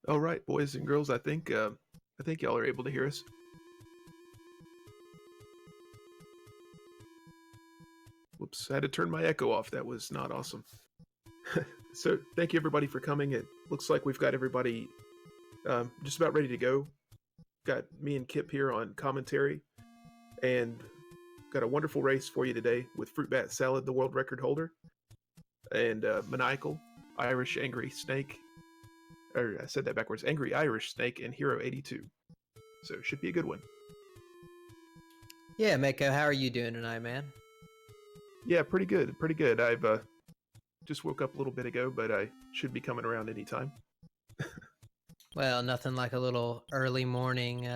All right, boys and girls, I think y'all are able to hear us. Whoops, I had to turn my echo off. That was not awesome. So thank you everybody for coming. It looks like we've got everybody just about ready to go. Got me and Kip here on commentary, and got a wonderful race for you today with FruitBatSalad, the world record holder, and Maniacal, Irish Angry Snake, or I said that backwards, AngryIrishSnake, and Hero 82. So it should be a good one. Yeah, Mako, how are you doing tonight, man? Yeah, pretty good, pretty good. I've just woke up a little bit ago, but I should be coming around anytime. Well, nothing like a little early morning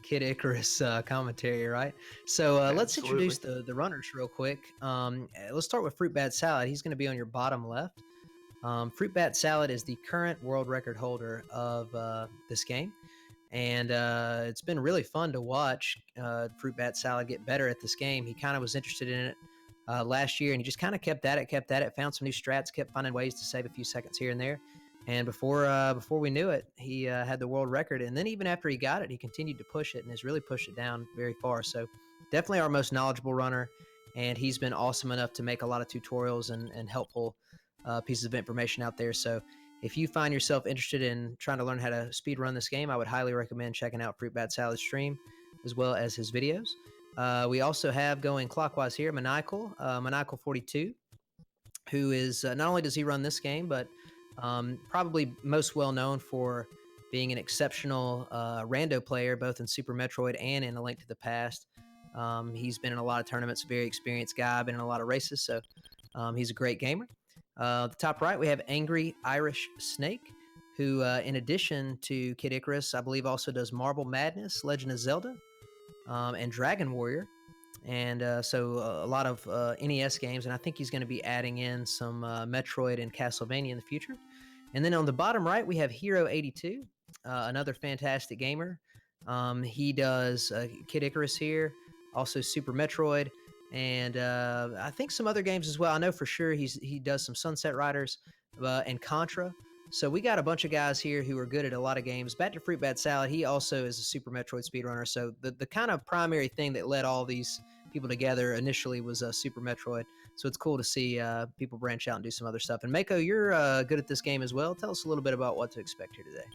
Kid Icarus commentary, right? So let's introduce the runners real quick. Let's start with FruitBatSalad. He's going to be on your bottom left. FruitBatSalad is the current world record holder of this game. And it's been really fun to watch FruitBatSalad get better at this game. He kind of was interested in it last year, and he just kind of kept at it, found some new strats, kept finding ways to save a few seconds here and there. And before we knew it, he had the world record. And then even after he got it, he continued to push it and has really pushed it down very far. So definitely our most knowledgeable runner. And he's been awesome enough to make a lot of tutorials and helpful pieces of information out there. So if you find yourself interested in trying to learn how to speed run this game, I would highly recommend checking out FruitBatSalad's stream as well as his videos. We also have going clockwise here, Maniacal 42, who is not only does he run this game, but probably most well known for being an exceptional rando player, both in Super Metroid and in A Link to the Past. He's been in a lot of tournaments, very experienced guy, been in a lot of races, so he's a great gamer. The top right, we have AngryIrishSnake, who, in addition to Kid Icarus, I believe also does Marble Madness, Legend of Zelda, and Dragon Warrior. And so a lot of NES games, and I think he's going to be adding in some Metroid and Castlevania in the future. And then on the bottom right, we have Hero82, another fantastic gamer. He does Kid Icarus here, also Super Metroid, and I think some other games as well. I know for sure he does some Sunset Riders and Contra. So we got a bunch of guys here who are good at a lot of games. Back to FruitBatSalad, he also is a Super Metroid speedrunner. So the kind of primary thing that led all these people together initially was Super Metroid. So it's cool to see people branch out and do some other stuff. And Mako, you're good at this game as well. Tell us a little bit about what to expect here today.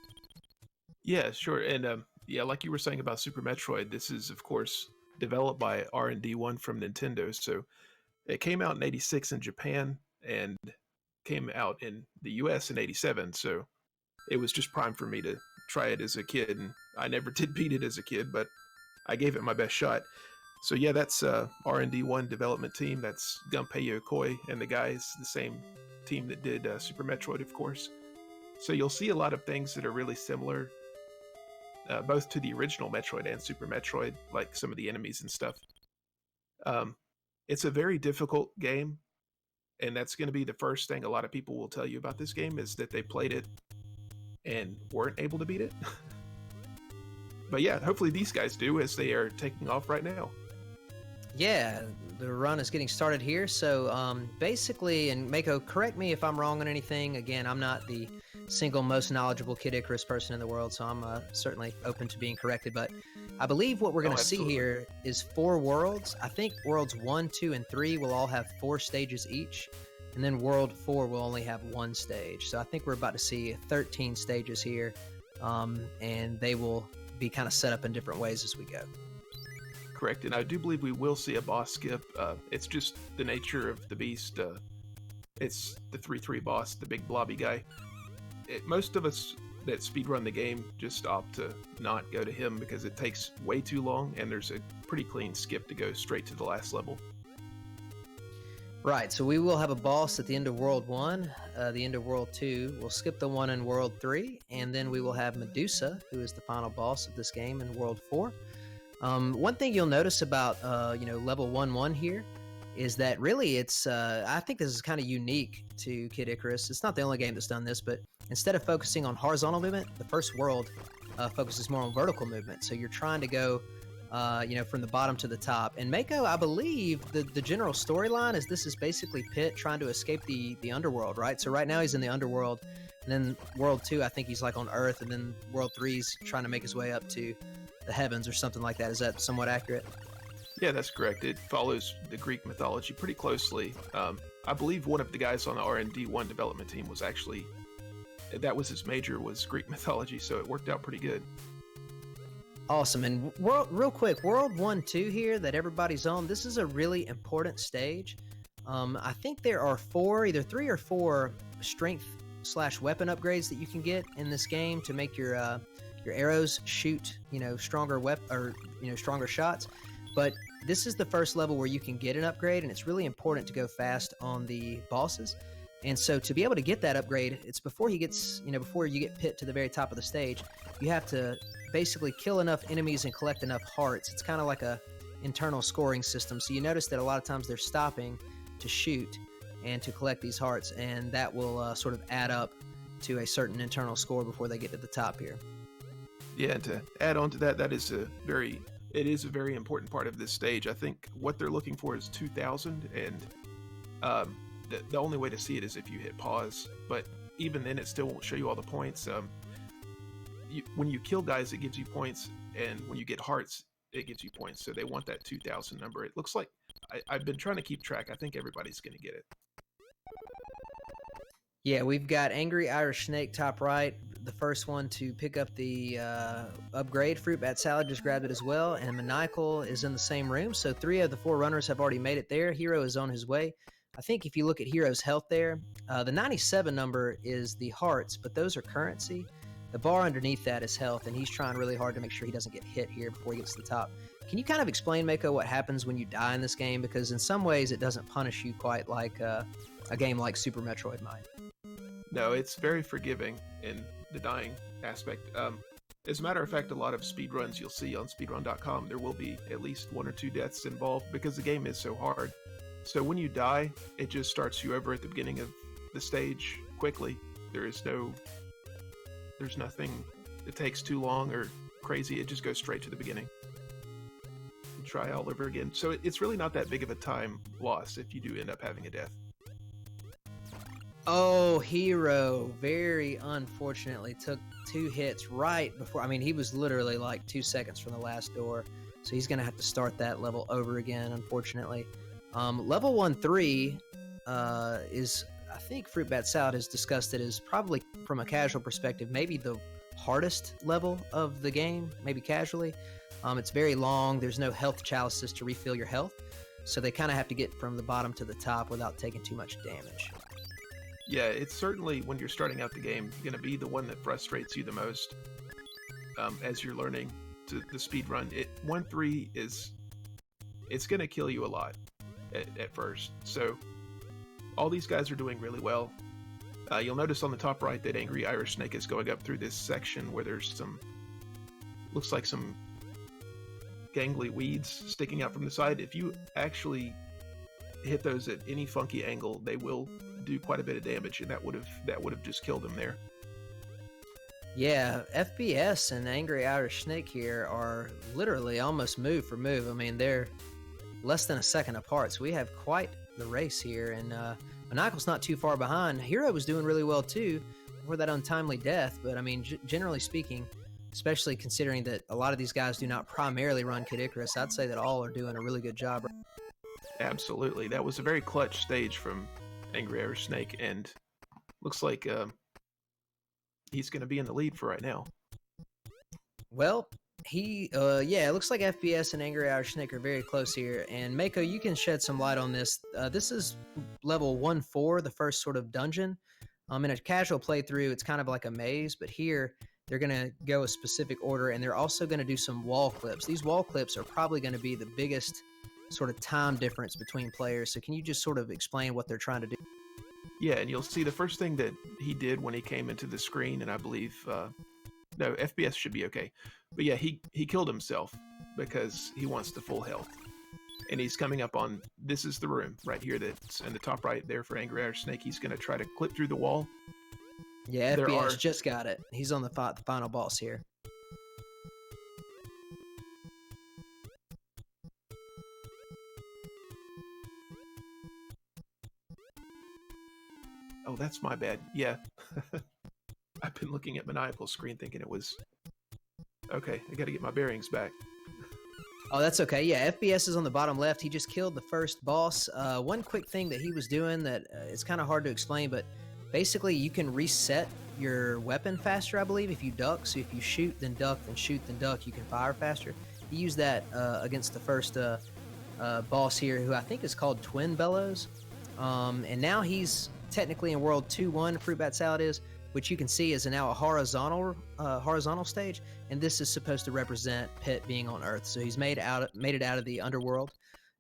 Yeah, sure. And yeah, like you were saying about Super Metroid, this is of course developed by R&D1 from Nintendo. So it came out in '86 in Japan and came out in the US in '87. So it was just prime for me to try it as a kid. And I never did beat it as a kid, but I gave it my best shot. So yeah, that's R&D1 development team. That's Gunpei Yokoi, and the guys, the same team that did Super Metroid, of course. So you'll see a lot of things that are really similar, both to the original Metroid and Super Metroid, like some of the enemies and stuff. It's a very difficult game, and that's going to be the first thing a lot of people will tell you about this game is that they played it and weren't able to beat it. But yeah, hopefully these guys do, as they are taking off right now. Yeah, the run is getting started here. So basically, and Mako, correct me if I'm wrong on anything. Again, I'm not the single most knowledgeable Kid Icarus person in the world, so I'm certainly open to being corrected. But I believe what we're going to see here is 4 worlds. I think worlds 1, 2, and 3 will all have 4 stages each. And then world 4 will only have 1 stage. So I think we're about to see 13 stages here. And they will be kind of set up in different ways as we go. Correct, and I do believe we will see a boss skip. It's just the nature of the beast. It's the 3-3 boss, the big blobby guy. Most of us that speedrun the game just opt to not go to him because it takes way too long, and there's a pretty clean skip to go straight to the last level. Right, so we will have a boss at the end of World 1, the end of World 2. We'll skip the one in World 3, and then we will have Medusa, who is the final boss of this game, in World 4. One thing you'll notice about level 1-1 here is that really it's I think this is kind of unique to Kid Icarus. It's not the only game that's done this, but instead of focusing on horizontal movement, the first world focuses more on vertical movement. So you're trying to go from the bottom to the top. And Mako, I believe the general storyline is this is basically Pit trying to escape the underworld, right? So right now he's in the underworld, and then World 2 I think he's like on Earth, and then World 3 he's trying to make his way up to the heavens or something like that. Is that somewhat accurate? Yeah, that's correct. It follows the Greek mythology pretty closely. I believe one of the guys on the R&D1 development team was actually, that was his major, was Greek mythology, so it worked out pretty good. Awesome. And real quick, World 1-2 here that everybody's on, this is a really important stage. I think there are either 3 or 4 strength/weapon upgrades that you can get in this game to make your arrows shoot, stronger stronger shots. But this is the first level where you can get an upgrade, and it's really important to go fast on the bosses. And so to be able to get that upgrade, it's before you get Pit to the very top of the stage, you have to basically kill enough enemies and collect enough hearts. It's kind of like a internal scoring system. So you notice that a lot of times they're stopping to shoot and to collect these hearts, and that will sort of add up to a certain internal score before they get to the top here. Yeah, and to add on to that, it is a very important part of this stage. I think what they're looking for is 2,000, and the only way to see it is if you hit pause. But even then, it still won't show you all the points. When you kill guys, it gives you points, and when you get hearts, it gives you points. So they want that 2,000 number. It looks like I've been trying to keep track. I think everybody's going to get it. Yeah, we've got AngryIrishSnake top right, the first one to pick up the upgrade. FruitBatSalad just grabbed it as well, and Maniacal is in the same room. So 3 of the 4 runners have already made it there. Hero is on his way. I think if you look at Hero's health there, the 97 number is the hearts, but those are currency. The bar underneath that is health, and he's trying really hard to make sure he doesn't get hit here before he gets to the top. Can you kind of explain, Mako, what happens when you die in this game? Because in some ways it doesn't punish you quite like a game like Super Metroid might. No, it's very forgiving in the dying aspect. As a matter of fact, a lot of speedruns you'll see on speedrun.com, there will be at least 1 or 2 deaths involved because the game is so hard. So when you die, it just starts you over at the beginning of the stage quickly. There's nothing that takes too long or crazy. It just goes straight to the beginning. And try all over again. So it's really not that big of a time loss if you do end up having a death. Oh, Hero very unfortunately took 2 hits right before. I mean, he was literally like 2 seconds from the last door, so he's gonna have to start that level over again, unfortunately. Level 1-3 is, I think FruitBatSalad has discussed it as probably, from a casual perspective, maybe the hardest level of the game, maybe casually. It's very long. There's no health chalices to refill your health, so they kind of have to get from the bottom to the top without taking too much damage. Yeah, it's certainly, when you're starting out the game, going to be the one that frustrates you the most as you're learning the speed run. 1-3 it's going to kill you a lot at first. So all these guys are doing really well. You'll notice on the top right that AngryIrishSnake is going up through this section where there's looks like some gangly weeds sticking out from the side. If you actually hit those at any funky angle, they will do quite a bit of damage, and that would have just killed him there. Yeah, FBS and AngryIrishSnake here are literally almost move for move. I mean, they're less than a second apart, so we have quite the race here, and Maniacal's not too far behind. Hero was doing really well too before that untimely death, but I mean, generally speaking, especially considering that a lot of these guys do not primarily run Kid Icarus, I'd say that all are doing a really good job. Absolutely. That was a very clutch stage from AngryIrishSnake, and looks like he's going to be in the lead for right now. Well, it looks like FBS and AngryIrishSnake are very close here, and Mako, you can shed some light on this. This is level 1-4, the first sort of dungeon. In a casual playthrough, it's kind of like a maze, but here they're going to go a specific order, and they're also going to do some wall clips. These wall clips are probably going to be the biggest sort of time difference between players. So can you just sort of explain what they're trying to do? Yeah, and you'll see the first thing that he did when he came into the screen, and I believe no, FBS should be okay, but yeah, he killed himself because he wants the full health, and he's coming up on, this is the room right here that's in the top right there for AngryIrishSnake. He's going to try to clip through the wall. Yeah, FBS just got it. He's on the final boss here. Oh, that's my bad. Yeah. I've been looking at Maniacal's screen thinking it was... Okay, I gotta get my bearings back. Oh, that's okay. Yeah, FBS is on the bottom left. He just killed the first boss. One quick thing that he was doing that it's kind of hard to explain, but basically you can reset your weapon faster, I believe, if you duck. So if you shoot, then duck, then shoot, then duck, you can fire faster. He used that against the first boss here, who I think is called Twin Bellows. And now he's technically in World 2-1, FruitBatSalad is, which you can see is now a horizontal stage, and this is supposed to represent Pit being on Earth. So he's made it out of the underworld,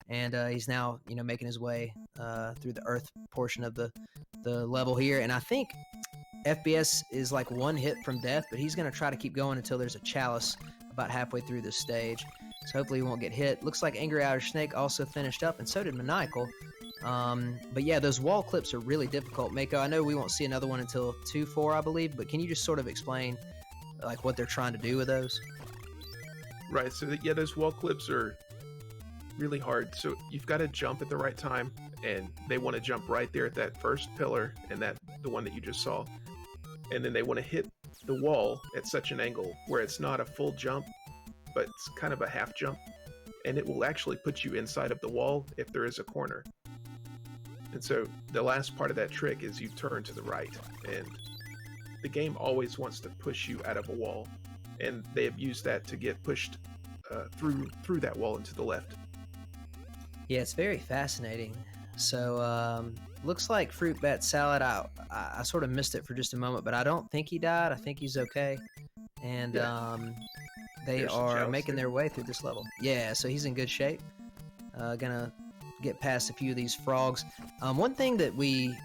and he's now making his way through the Earth portion of the level here. And I think FBS is like 1 hit from death, but he's going to try to keep going until there's a chalice about halfway through this stage. So hopefully he won't get hit. Looks like AngryIrishSnake also finished up, and so did Maniacal. But yeah, those wall clips are really difficult. Mako, I know we won't see another one until 2-4, I believe, but can you just sort of explain like what they're trying to do with those? Right, so yeah, those wall clips are really hard. So you've got to jump at the right time, and they want to jump right there at that first pillar, and the one that you just saw. And then they want to hit the wall at such an angle where it's not a full jump, but it's kind of a half jump, and it will actually put you inside of the wall if there is a corner. And so the last part of that trick is you turn to the right, and the game always wants to push you out of a wall, and they have used that to get pushed through that wall into the left. Yeah, it's very fascinating. So looks like FruitBatSalad, I sort of missed it for just a moment, but I don't think he died. I think he's okay. And they are making their way through this level. Yeah, so he's in good shape. Gonna get past a few of these frogs. One thing that we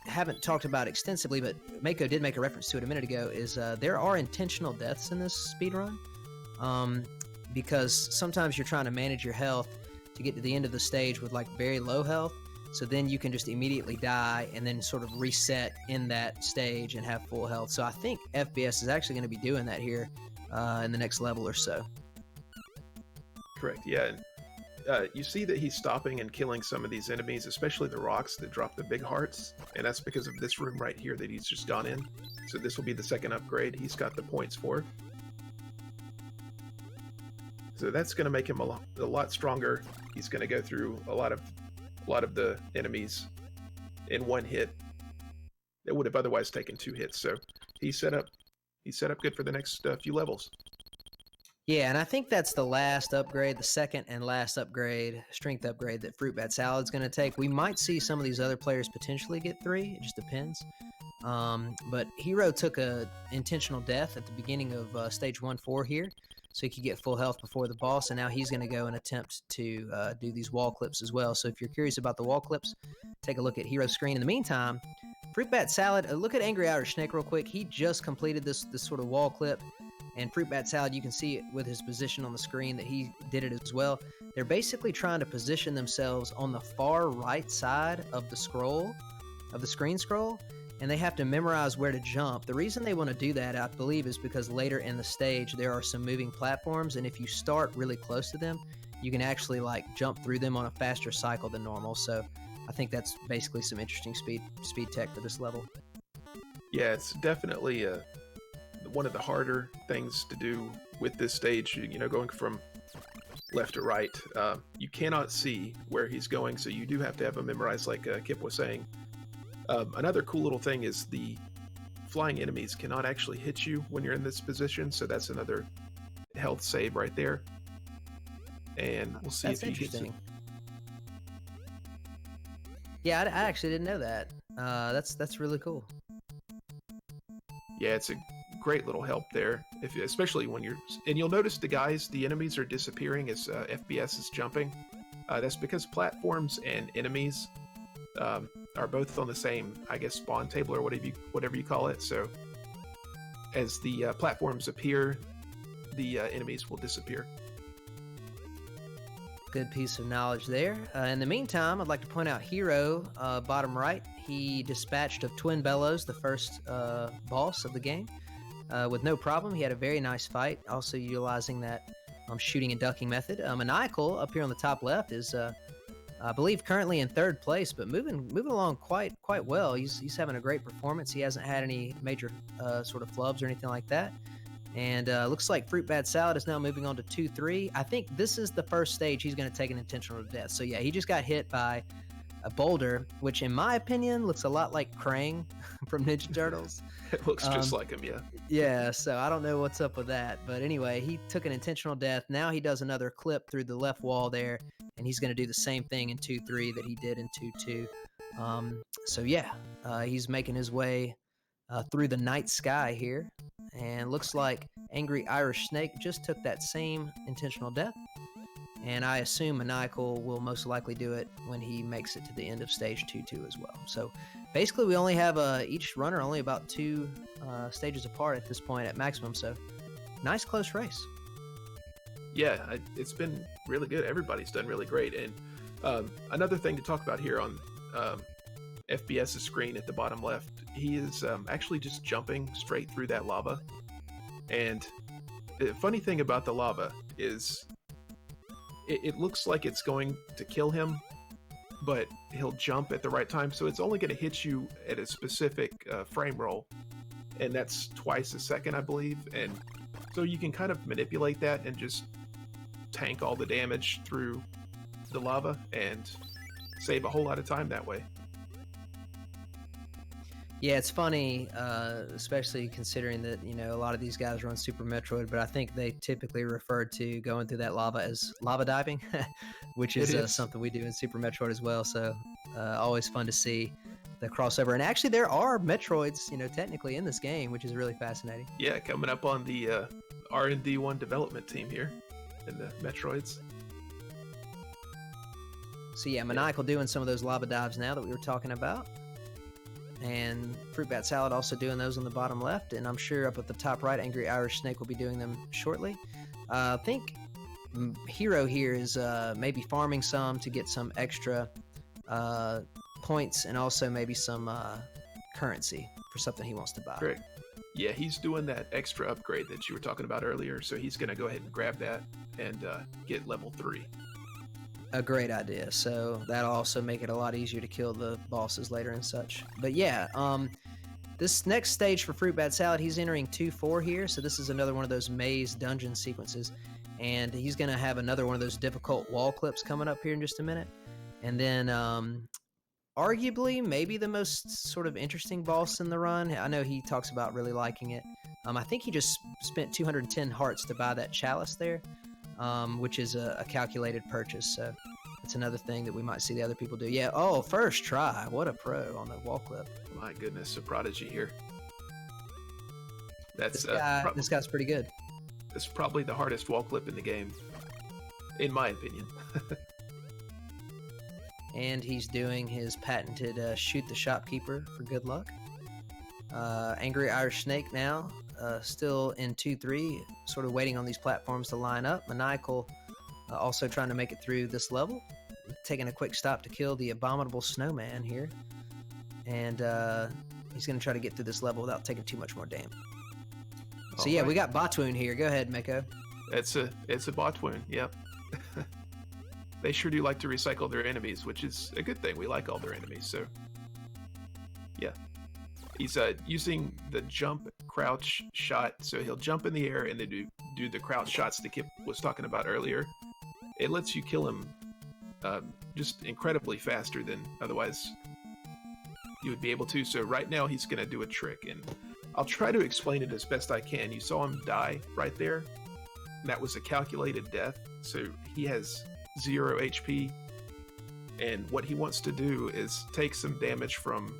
haven't talked about extensively, but Mako did make a reference to it a minute ago, is there are intentional deaths in this speed run, because sometimes you're trying to manage your health to get to the end of the stage with like very low health, so then you can just immediately die and then sort of reset in that stage and have full health. So I think FBS is actually going to be doing that here in the next level or so. Correct, yeah. And you see that he's stopping and killing some of these enemies, especially the rocks that drop the big hearts, and that's because of this room right here that he's just gone in. So this will be the second upgrade he's got the points for. So that's going to make him a lot stronger. He's going to go through a lot of the enemies in one hit that would have otherwise taken 2 hits. So he's set up good for the next few levels. Yeah, and I think that's the last upgrade, the second and last upgrade, strength upgrade that FruitBatSalad is going to take. We might see some of these other players potentially get 3. It just depends. But Hero took a intentional death at the beginning of stage 1-4 here, so he could get full health before the boss, and now he's going to go and attempt to do these wall clips as well. So if you're curious about the wall clips, take a look at Hero's screen. In the meantime, FruitBatSalad, look at AngryIrishSnake real quick. He just completed this sort of wall clip. And FruitBatSalad, you can see it with his position on the screen that he did it as well. They're basically trying to position themselves on the far right side of the scroll, of the screen scroll, and they have to memorize where to jump. The reason they want to do that, I believe, is because later in the stage there are some moving platforms, and if you start really close to them, you can actually like jump through them on a faster cycle than normal. So I think that's basically some interesting speed tech for this level. Yeah, it's definitely one of the harder things to do with this stage, you know, going from left to right. You cannot see where he's going, so you do have to have him memorized, like Kip was saying. Another cool little thing is the flying enemies cannot actually hit you when you're in this position, so that's another health save right there. And we'll see if he gets it. Yeah, I actually didn't know that. That's really cool. Yeah, it's a great little help there, especially when you'll notice the enemies are disappearing as FBS is jumping. That's because platforms and enemies are both on the same, I guess, spawn table or whatever you call it. So as the platforms appear, the enemies will disappear. Good piece of knowledge there. In the meantime, I'd like to point out Hero, bottom right. He dispatched of Twin Bellows, the first boss of the game, with no problem. He had a very nice fight, also utilizing that shooting and ducking method. Maniacal, up here on the top left, is I believe currently in 3rd place, but moving along quite well. He's having a great performance. He hasn't had any major sort of flubs or anything like that. And looks like FruitBatSalad is now moving on to 2-3. I think this is the first stage he's going to take an intentional death. So yeah, he just got hit by a boulder, which in my opinion looks a lot like Krang from Ninja Turtles. It looks just like him, yeah. Yeah, so I don't know what's up with that. But anyway, he took an intentional death. Now he does another clip through the left wall there, and he's going to do the same thing in 2-3 that he did in 2-2. So yeah, he's making his way through the night sky here. And looks like AngryIrishSnake just took that same intentional death. And I assume Maniacal will most likely do it when he makes it to the end of stage 2-2 as well. So basically we only have each runner only about 2 stages apart at this point at maximum. So nice close race. Yeah, it's been really good. Everybody's done really great. And another thing to talk about here on FBS's screen at the bottom left, he is actually just jumping straight through that lava. And the funny thing about the lava is it looks like it's going to kill him, but he'll jump at the right time, so it's only going to hit you at a specific frame roll, and that's twice a second, I believe. And so you can kind of manipulate that and just tank all the damage through the lava and save a whole lot of time that way. Yeah, it's funny, especially considering that, you know, a lot of these guys run Super Metroid, but I think they typically refer to going through that lava as lava diving, which is something we do in Super Metroid as well. So always fun to see the crossover. And actually there are Metroids, you know, technically in this game, which is really fascinating. Yeah, coming up on the R&D1 development team here in the Metroids. So yeah, Maniacal doing some of those lava dives now that we were talking about. and FruitBatSalad also doing those on the bottom left, and I'm sure up at the top right, AngryIrishSnake will be doing them shortly. I think Hero here is maybe farming some to get some extra points and also maybe some currency for something he wants to buy. Great. Yeah, he's doing that extra upgrade that you were talking about earlier, so he's going to go ahead and grab that and get level 3. A great idea. So that'll also make it a lot easier to kill the bosses later and such. But yeah, this next stage for FruitBatSalad, he's entering 2-4 here. So this is another one of those maze dungeon sequences. And he's going to have another one of those difficult wall clips coming up here in just a minute. And then arguably maybe the most sort of interesting boss in the run. I know he talks about really liking it. I think he just spent 210 hearts to buy that chalice there. Which is a calculated purchase. So that's another thing that we might see the other people do. Yeah, oh, first try. What a pro on the wall clip. My goodness, a prodigy here. That's this guy's pretty good. It's probably the hardest wall clip in the game, in my opinion. And he's doing his patented shoot the shopkeeper for good luck. AngryIrishSnake now. Still in 2-3, sort of waiting on these platforms to line up. Maniacal also trying to make it through this level, taking a quick stop to kill the abominable snowman here, and he's going to try to get through this level without taking too much more damage. So yeah, we got Botwoon here. Go ahead, Mako. It's a Botwoon. Yep. They sure do like to recycle their enemies, which is a good thing. We like all their enemies, so yeah. He's using the jump crouch shot, so he'll jump in the air and then do the crouch shots that Kip was talking about earlier. It lets you kill him just incredibly faster than otherwise you would be able to. So right now he's going to do a trick, and I'll try to explain it as best I can. You saw him die right there. And that was a calculated death, so he has 0 HP, and what he wants to do is take some damage from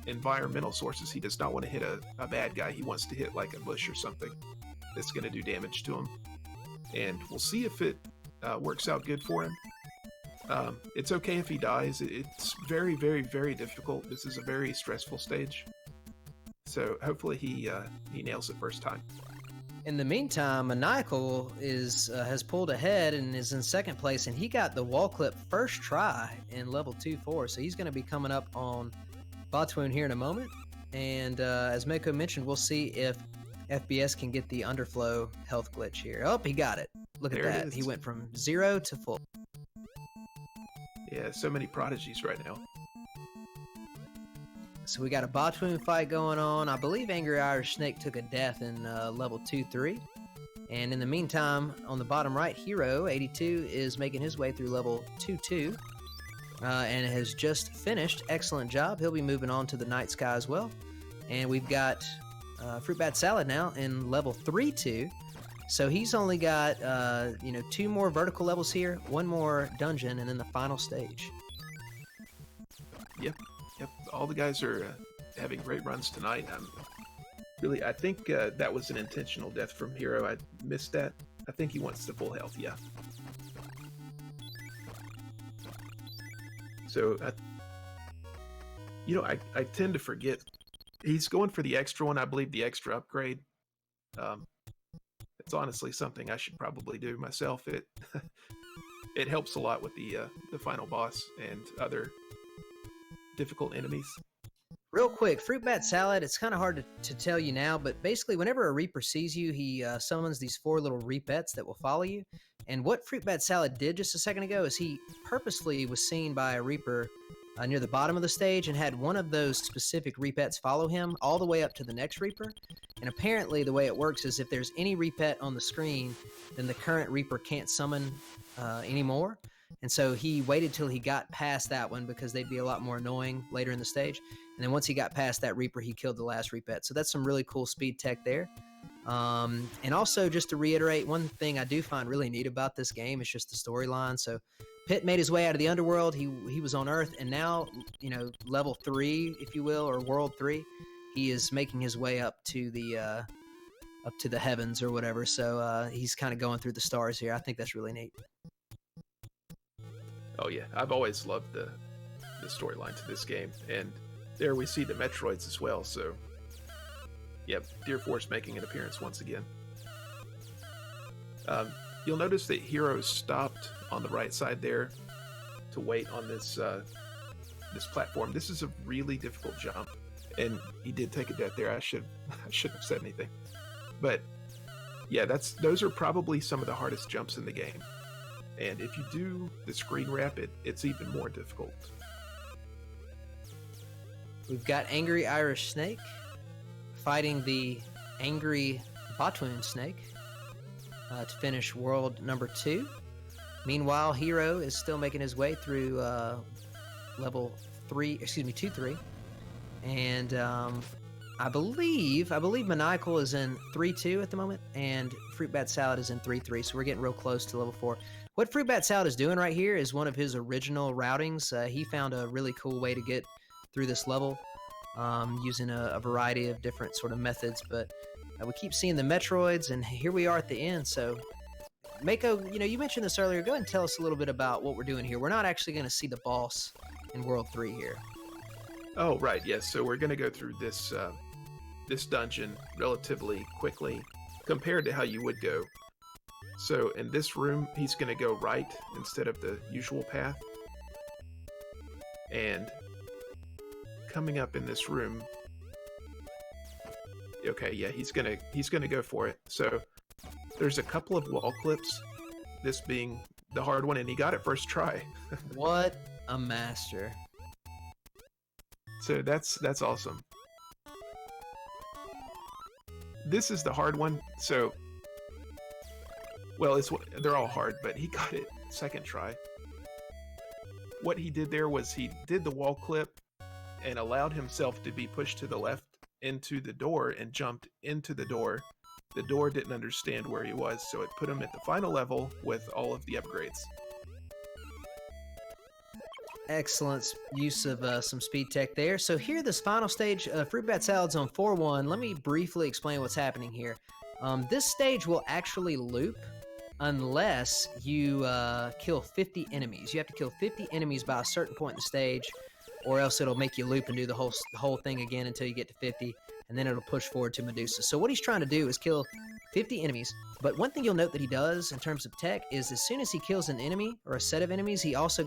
environmental sources. He does not want to hit a bad guy. He wants to hit like a bush or something that's going to do damage to him, and we'll see if it works out good for him. It's okay if he dies. It's very, very, very difficult. This is a very stressful stage, so hopefully he nails it first time. In the meantime, Maniacal has pulled ahead and is in second place, and he got the wall clip first try in level 2-4, so he's going to be coming up on Botwoon here in a moment, and as Mako mentioned, we'll see if FBS can get the underflow health glitch here. Oh, he got it. Look at that. He went from 0 to full. Yeah, so many prodigies right now. So we got a Botwoon fight going on. I believe AngryIrishSnake took a death in level 2-3. And in the meantime, on the bottom right, Hero 82 is making his way through level 2-2. And has just finished. Excellent job. He'll be moving on to the night sky as well. And we've got FruitBatSalad now in level 3-2. So he's only got 2 more vertical levels here, 1 more dungeon, and then the final stage. Yep. All the guys are having great runs tonight. I think that was an intentional death from Hero. I missed that. I think he wants the full health. Yeah. So, I tend to forget. He's going for the extra one, I believe, the extra upgrade. It's honestly something I should probably do myself. It helps a lot with the final boss and other difficult enemies. Real quick, FruitBatSalad, it's kind of hard to tell you now, but basically whenever a Reaper sees you, he summons these 4 little Reapets that will follow you. And what FruitBatSalad did just a second ago is he purposely was seen by a Reaper near the bottom of the stage and had one of those specific Reapets follow him all the way up to the next Reaper. And apparently the way it works is if there's any Reapet on the screen, then the current Reaper can't summon anymore. And so he waited till he got past that one because they'd be a lot more annoying later in the stage. And then once he got past that Reaper, he killed the last Reapet. So that's some really cool speed tech there. And also, just to reiterate, one thing I do find really neat about this game is just the storyline. So Pit made his way out of the underworld. He was on Earth, and now, level 3, if you will, or World 3, he is making his way up to the heavens or whatever. So he's kind of going through the stars here. I think that's really neat. Oh yeah, I've always loved the storyline to this game, and there we see the Metroids as well. So, yep, Deer Force making an appearance once again. You'll notice that Hero stopped on the right side there to wait on this this platform. This is a really difficult jump, and he did take a death there. I shouldn't have said anything, but yeah, those are probably some of the hardest jumps in the game. And if you do the screen wrap, it's even more difficult. We've got AngryIrishSnake fighting the Angry Botwoon Snake to finish world number 2. Meanwhile, Hero is still making his way through level 2-3. And I believe Maniacal is in 3-2 at the moment, and FruitBatSalad is in 3-3, so we're getting real close to level 4. What FruitBatSalad is doing right here is one of his original routings. He found a really cool way to get through this level using a variety of different sort of methods, but we keep seeing the Metroids, and here we are at the end. So Mako, you mentioned this earlier. Go ahead and tell us a little bit about what we're doing here. We're not actually going to see the boss in World 3 here. Oh, right, yes. So we're going to go through this this dungeon relatively quickly compared to how you would go. So in this room, he's going to go right instead of the usual path. And coming up in this room, okay, yeah, he's gonna go for it. So there's a couple of wall clips, this being the hard one, and he got it first try. What a master. So that's awesome. This is the hard one. So, well, they're all hard, but he got it second try. What he did there was he did the wall clip and allowed himself to be pushed to the left into the door and jumped into the door. The door didn't understand where he was, so it put him at the final level with all of the upgrades. Excellent use of some speed tech there. So here, this final stage, FruitBatSalad's on 4-1. Let me briefly explain what's happening here. This stage will actually loop unless you kill 50 enemies. You have to kill 50 enemies by a certain point in the stage, or else it'll make you loop and do the whole thing again until you get to 50, and then it'll push forward to Medusa. So what he's trying to do is kill 50 enemies, but one thing you'll note that he does in terms of tech is as soon as he kills an enemy or a set of enemies, he also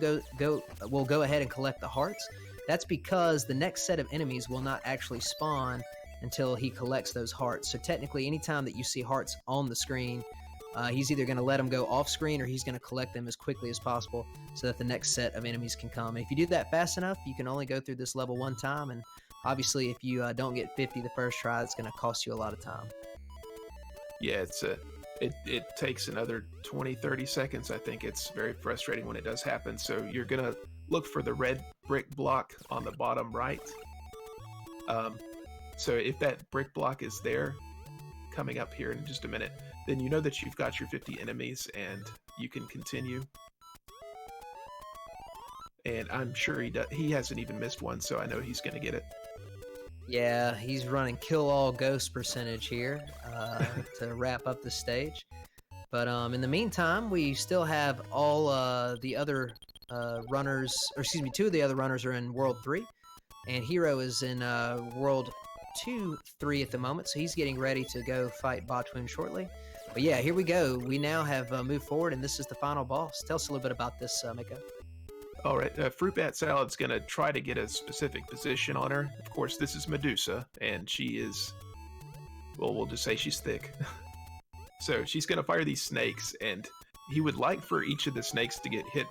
will go ahead and collect the hearts. That's because the next set of enemies will not actually spawn until he collects those hearts. So technically, anytime that you see hearts on the screen, he's either going to let them go off screen or he's going to collect them as quickly as possible so that the next set of enemies can come. And if you do that fast enough, you can only go through this level one time. And obviously, if you don't get 50 the first try, it's going to cost you a lot of time. Yeah, it takes another 20-30 seconds. I think it's very frustrating when it does happen. So you're going to look for the red brick block on the bottom right. So if that brick block is there, coming up here in just a minute, then you know that you've got your 50 enemies and you can continue. And I'm sure he hasn't even missed one, so I know he's going to get it. Yeah, he's running kill all ghost percentage here to wrap up the stage. But in the meantime, we still have all the other runners, or excuse me, 2 of the other runners are in World 3, and Hero is in World 2-3 at the moment, so he's getting ready to go fight Botwoon shortly. But yeah, here we go. We now have moved forward, and this is the final boss. Tell us a little bit about this, Mako. All right, FruitBatSalad's going to try to get a specific position on her. Of course, this is Medusa, and she is, well, we'll just say she's thick. So she's going to fire these snakes, and he would like for each of the snakes to get hit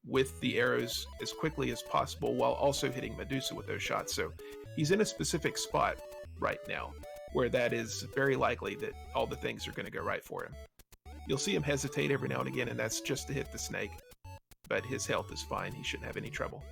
with the arrows as quickly as possible while also hitting Medusa with those shots. So he's in a specific spot right now where that is very likely that all the things are going to go right for him. You'll see him hesitate every now and again, and that's just to hit the snake. But his health is fine. He shouldn't have any trouble.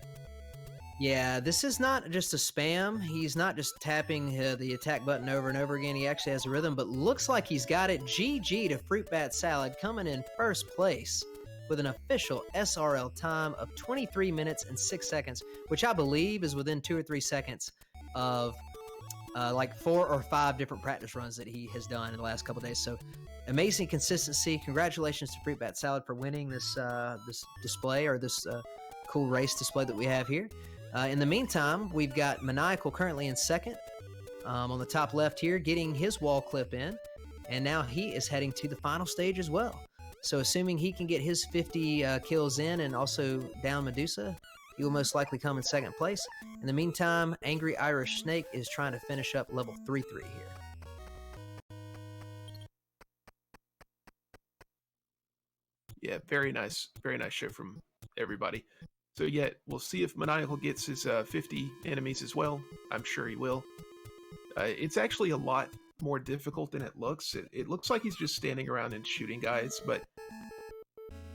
Yeah, this is not just a spam. He's not just tapping the attack button over and over again. He actually has a rhythm, but looks like he's got it. GG to FruitBatSalad, coming in first place with an official SRL time of 23 minutes and 6 seconds, which I believe is within 2 or 3 seconds of like 4 or 5 different practice runs that he has done in the last couple days. So amazing consistency. Congratulations to FruitBatSalad for winning this this display, or this cool race display that we have here. In the meantime, we've got Maniacal currently in second. On the top left here, getting his wall clip in. And now he is heading to the final stage as well. So assuming he can get his 50 kills in and also down Medusa, he will most likely come in second place. In the meantime, AngryIrishSnake is trying to finish up level 3-3 here. Yeah, very nice show from everybody. So yeah, we'll see if Maniacal gets his 50 enemies as well. I'm sure he will. It's actually a lot more difficult than it looks. It looks like he's just standing around and shooting guys, but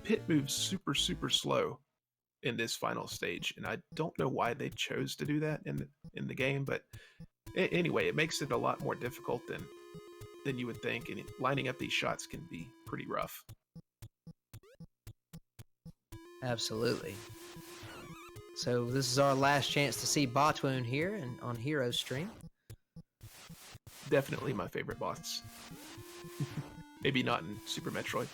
Pit moves super, super slow in this final stage, and I don't know why they chose to do that in the game, but anyway, it makes it a lot more difficult than you would think, and lining up these shots can be pretty rough. Absolutely. So this is our last chance to see Botwoon here and on Hero Stream. Definitely my favorite boss. Maybe not in Super Metroid.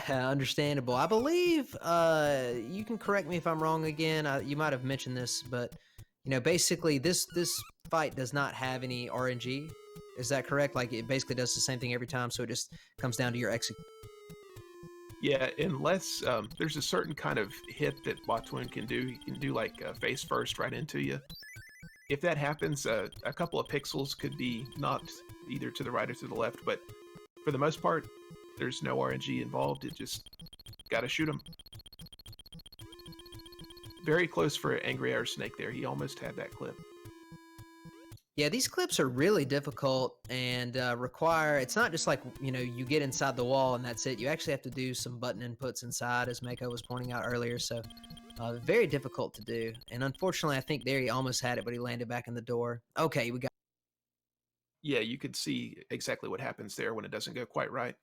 Understandable. I believe you can correct me if I'm wrong again. You might have mentioned this, but basically this fight does not have any RNG. Is that correct? Like it basically does the same thing every time, so it just comes down to your execution. Yeah, unless there's a certain kind of hit that Botwoon can do. He can do like face first right into you. If that happens, a couple of pixels could be knocked either to the right or to the left, but for the most part, there's no RNG involved. It just gotta shoot him. Very close for AngryIrishSnake there. He almost had that clip. Yeah, these clips are really difficult and require, it's not just like, you get inside the wall and that's it. You actually have to do some button inputs inside, as Mako was pointing out earlier. So very difficult to do. And unfortunately, I think there he almost had it, but he landed back in the door. Okay, we got. Yeah, you could see exactly what happens there when it doesn't go quite right.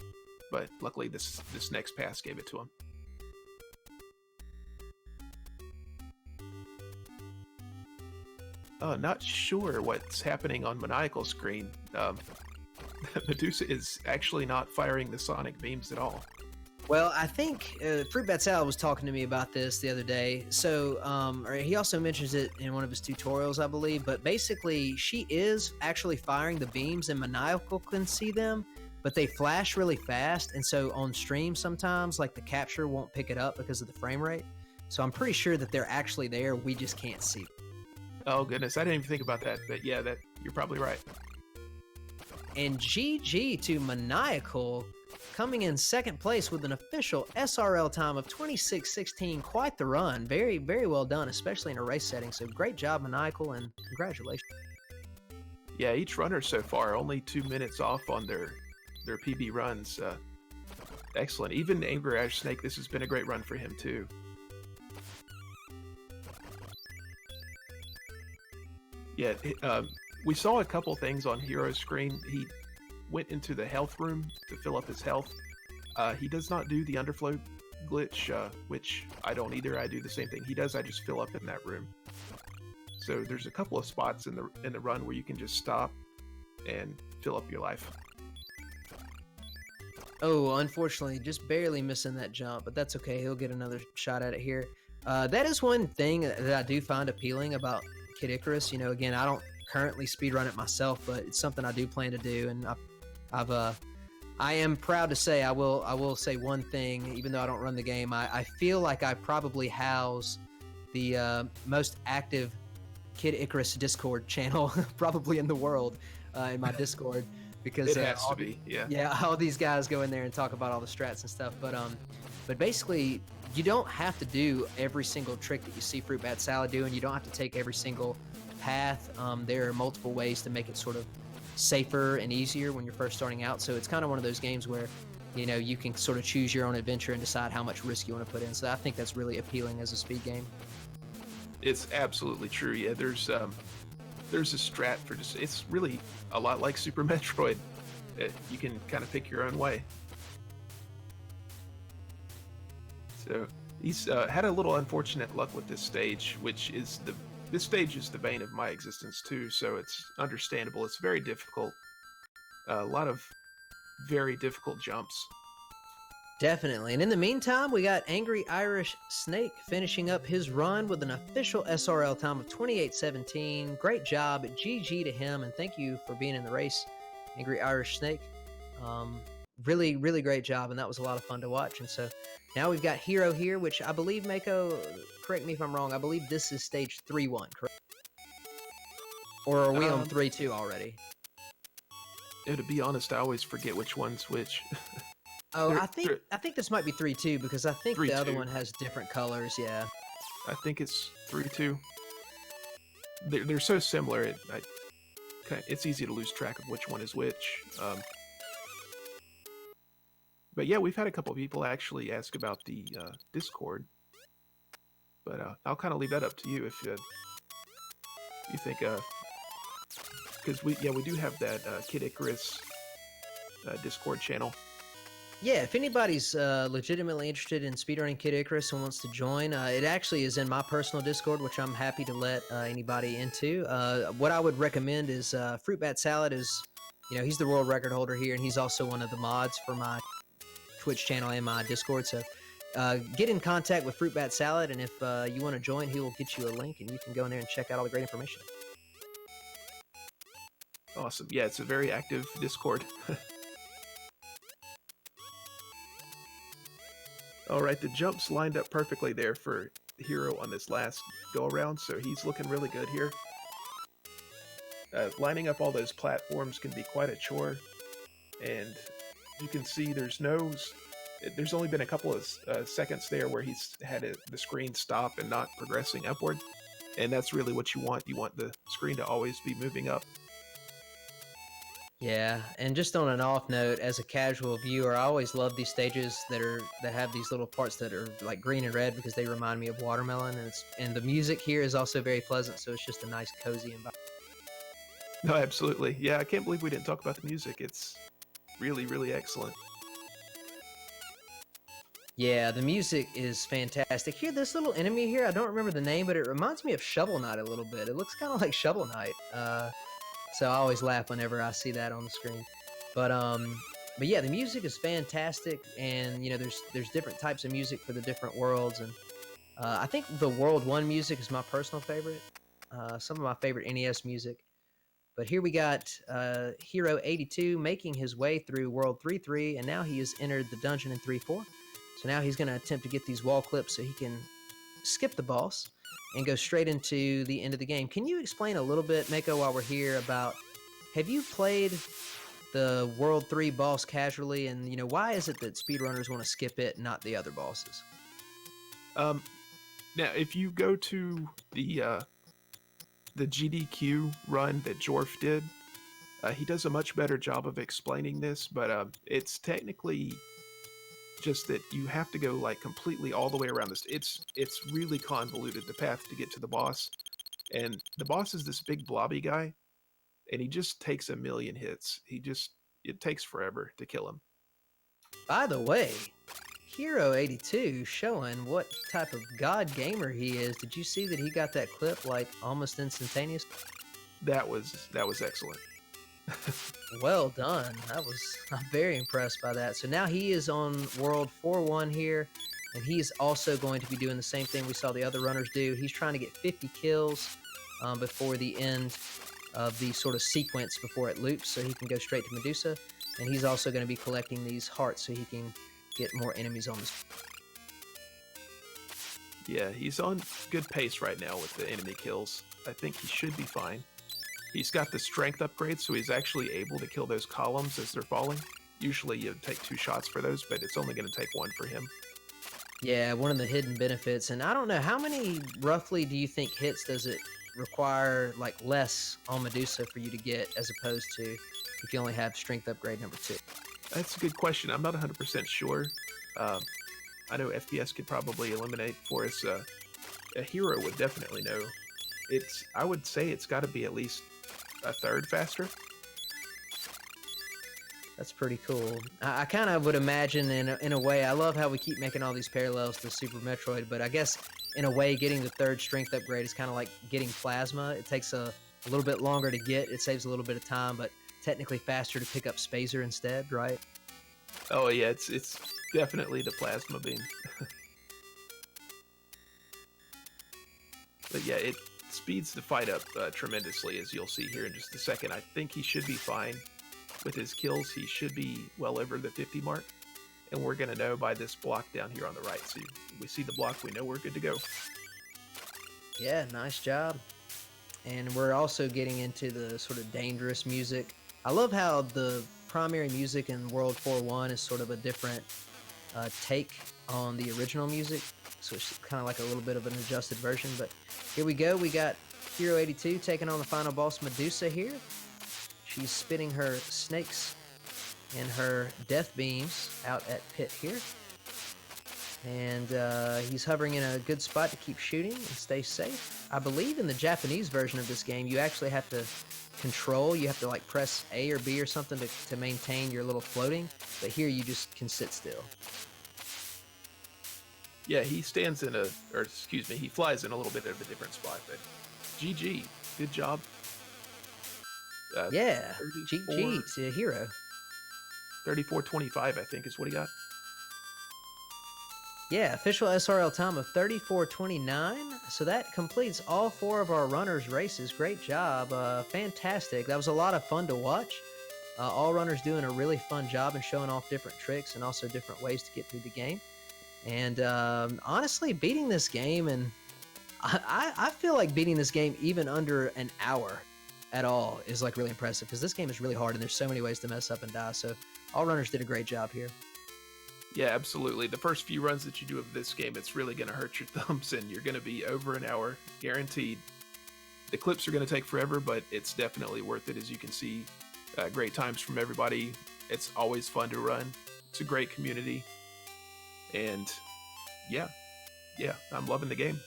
But luckily, this next pass gave it to him. Not sure what's happening on Maniacal's screen. Medusa is actually not firing the sonic beams at all. Well, I think FruitBatSalad was talking to me about this the other day. So, or he also mentions it in one of his tutorials, I believe. But basically, she is actually firing the beams, and Maniacal can see them, but they flash really fast. And so on stream, sometimes like the capture won't pick it up because of the frame rate. So I'm pretty sure that they're actually there. We just can't see them. Oh goodness, I didn't even think about that. But yeah, you're probably right. And GG to Maniacal, coming in second place with an official SRL time of 26:16. Quite the run. Very, very well done, especially in a race setting. So great job, Maniacal, and congratulations. Yeah, each runner so far only 2 minutes off on their PB runs. Excellent. Even AngryIrishSnake, this has been a great run for him too. Yeah, we saw a couple things on Hero's screen. He went into the health room to fill up his health. He does not do the underflow glitch, which I don't either. I do the same thing he does. I just fill up in that room. So there's a couple of spots in the run where you can just stop and fill up your life. Oh, unfortunately, just barely missing that jump, but that's okay. He'll get another shot at it here. That is one thing that I do find appealing about Kid Icarus. Again, I don't currently speedrun it myself, but it's something I do plan to do, and I am proud to say I will say one thing, even though I don't run the game. I feel like I probably house the most active Kid Icarus Discord channel probably in the world in my Discord, because it has to be, yeah, all these guys go in there and talk about all the strats and stuff. But basically, you don't have to do every single trick that you see FruitBatSalad doing. You don't have to take every single path. There are multiple ways to make it sort of safer and easier when you're first starting out. So it's kind of one of those games where you can sort of choose your own adventure and decide how much risk you want to put in. So I think that's really appealing as a speed game. It's absolutely true. Yeah, there's a strat for just, it's really a lot like Super Metroid. You can kind of pick your own way. So he's had a little unfortunate luck with this stage, which is this stage is the bane of my existence too, so it's understandable. It's very difficult. A lot of very difficult jumps. Definitely. And in the meantime, we got AngryIrishSnake finishing up his run with an official SRL time of 28:17. Great job. GG to him. And thank you for being in the race, AngryIrishSnake. Really, really great job. And that was a lot of fun to watch. And so now we've got Hero here, which I believe, Mako, correct me if I'm wrong, I believe this is stage 3-1, correct? Or are we on 3-2 already? To be honest, I always forget which one's which. Oh, I think this might be 3-2 because I think the other one has different colors. Yeah, I think it's 3-2. They're so similar. It's easy to lose track of which one is which. But yeah, we've had a couple of people actually ask about the Discord. But I'll kind of leave that up to you if you think. Because we do have that Kid Icarus Discord channel. Yeah, if anybody's legitimately interested in speedrunning Kid Icarus and wants to join, it actually is in my personal Discord, which I'm happy to let anybody into. What I would recommend is FruitBatSalad is, he's the world record holder here, and he's also one of the mods for my Twitch channel and my Discord. So get in contact with FruitBatSalad, and if you want to join, he will get you a link, and you can go in there and check out all the great information. Awesome. Yeah, it's a very active Discord. All right, the jumps lined up perfectly there for Hero on this last go-around, so he's looking really good here. Lining up all those platforms can be quite a chore, and you can see there's only been a couple of seconds there where he's had the screen stop and not progressing upward, and that's really what you want. You want the screen to always be moving up. Yeah, and just on an off note, as a casual viewer, I always love these stages that have these little parts that are like green and red because they remind me of watermelon, and the music here is also very pleasant, so it's just a nice cozy environment. No, absolutely. Yeah, I can't believe we didn't talk about the music. It's really, really excellent. Yeah, the music is fantastic. Here, this little enemy here, I don't remember the name, but it reminds me of Shovel Knight a little bit. It looks kind of like Shovel Knight. So I always laugh whenever I see that on the screen. But yeah, the music is fantastic, and there's different types of music for the different worlds, and I think the World 1 music is my personal favorite. Some of my favorite NES music. But here we got Hero 82 making his way through World 3-3, and now he has entered the dungeon in 3-4. So now he's going to attempt to get these wall clips so he can skip the boss and go straight into the end of the game. Can you explain a little bit, Mako, while we're here, have you played the World 3 boss casually, and why is it that speedrunners want to skip it, not the other bosses? Now, if you go to the GDQ run that Jorf did, he does a much better job of explaining this, but it's technically just that you have to go like completely all the way around this. It's really convoluted, the path to get to the boss, and the boss is this big blobby guy, and he just takes a million hits. It takes forever to kill him. By the way, Hero 82 showing what type of god gamer he is. Did you see that he got that clip like almost instantaneous? That was excellent. Well done. I'm very impressed by that. So now he is on World 4-1 here, and he's also going to be doing the same thing we saw the other runners do. He's trying to get 50 kills before the end of the sort of sequence before it loops, so he can go straight to Medusa. And he's also going to be collecting these hearts so he can get more enemies on this. Yeah, he's on good pace right now with the enemy kills. I think he should be fine. He's got the strength upgrade, so he's actually able to kill those columns as they're falling. Usually you take 2 shots for those, but it's only going to take 1 for him. Yeah, one of the hidden benefits. And I don't know, how many roughly do you think hits does it require, like, less on Medusa for you to get, as opposed to if you only have strength upgrade number 2? That's a good question. I'm not 100% sure. I know FPS could probably eliminate for us. A Hero would definitely know. I would say it's got to be at least a third faster. That's pretty cool. I kind of would imagine in a way, I love how we keep making all these parallels to Super Metroid, but I guess in a way getting the 3rd strength upgrade is kind of like getting plasma. It takes a little bit longer to get, it saves a little bit of time, but technically faster to pick up Spazer instead, right? Oh yeah, it's Definitely the plasma beam. But yeah, it speeds the fight up tremendously, as you'll see here in just a second. I think he should be fine with his kills. He should be well over the 50 mark. And we're going to know by this block down here on the right. So we see the block, we know we're good to go. Yeah, nice job. And we're also getting into the sort of dangerous music. I love how the primary music in World 4.1 is sort of a different take on the original music. So it's kind of like a little bit of an adjusted version. But here we go. We got Hero 82 taking on the final boss, Medusa, here. She's spitting her snakes and her death beams out at Pit here. And he's hovering in a good spot to keep shooting and stay safe. I believe in the Japanese version of this game, you actually have to control. You have to like press A or B or something to maintain your little floating. But here you just can sit still. Yeah, he stands in a, or excuse me, he flies in a little bit of a different spot. But GG, good job. Yeah, GG to Hero. 34:25, I think, is what he got. Yeah, official SRL time of 34:29. So that completes all 4 of our runners' races. Great job. Fantastic. That was a lot of fun to watch. All runners doing a really fun job and showing off different tricks and also different ways to get through the game. And honestly, beating this game, and I feel like beating this game even under an hour at all is like really impressive, because this game is really hard and there's so many ways to mess up and die. So all runners did a great job here. Yeah, absolutely. The first few runs that you do of this game, it's really going to hurt your thumbs, and you're going to be over an hour, guaranteed. The clips are going to take forever, but it's definitely worth it. As you can see, great times from everybody. It's always fun to run. It's a great community. And yeah, I'm loving the game.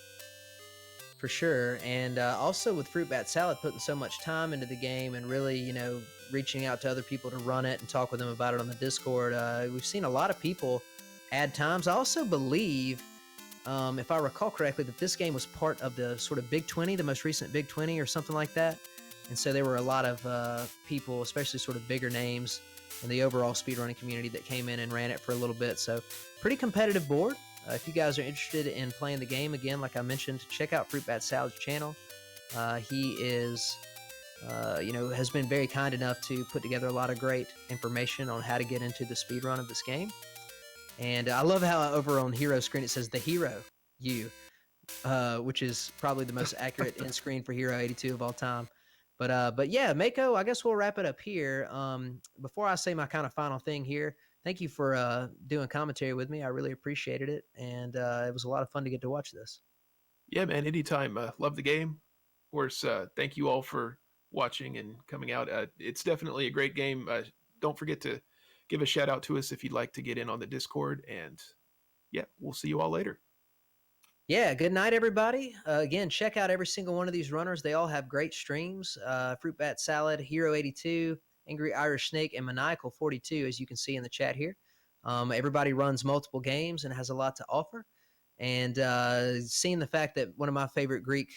For sure. And also with FruitBatSalad putting so much time into the game and really, you know, reaching out to other people to run it and talk with them about it on the Discord. We've seen a lot of people add times. I also believe, if I recall correctly, that this game was part of the sort of Big 20, the most recent Big 20 or something like that. And so there were a lot of people, especially sort of bigger names in the overall speedrunning community, that came in and ran it for a little bit. So pretty competitive board. If you guys are interested in playing the game, again, like I mentioned, check out FruitBatSalad's channel. He is, has been very kind enough to put together a lot of great information on how to get into the speedrun of this game. And I love how over on Hero screen it says the Hero you, which is probably the most accurate end screen for Hero 82 of all time. But yeah, Mako, I guess we'll wrap it up here. Before I say my kind of final thing here, thank you for doing commentary with me. I really appreciated it, and it was a lot of fun to get to watch this. Yeah, man, anytime. Love the game. Of course, thank you all for watching and coming out. It's definitely a great game. Don't forget to give a shout out to us if you'd like to get in on the Discord. And yeah, we'll see you all later. Yeah, good night, everybody. Again, check out every single one of these runners. They all have great streams. FruitBatSalad, Hero 82, AngryIrishSnake, and Maniacal 42, as you can see in the chat here. Everybody runs multiple games and has a lot to offer. And seeing the fact that one of my favorite Greek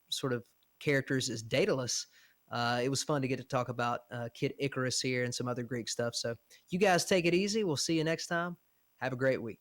sort of characters is Daedalus, it was fun to get to talk about Kid Icarus here and some other Greek stuff. So you guys take it easy. We'll see you next time. Have a great week.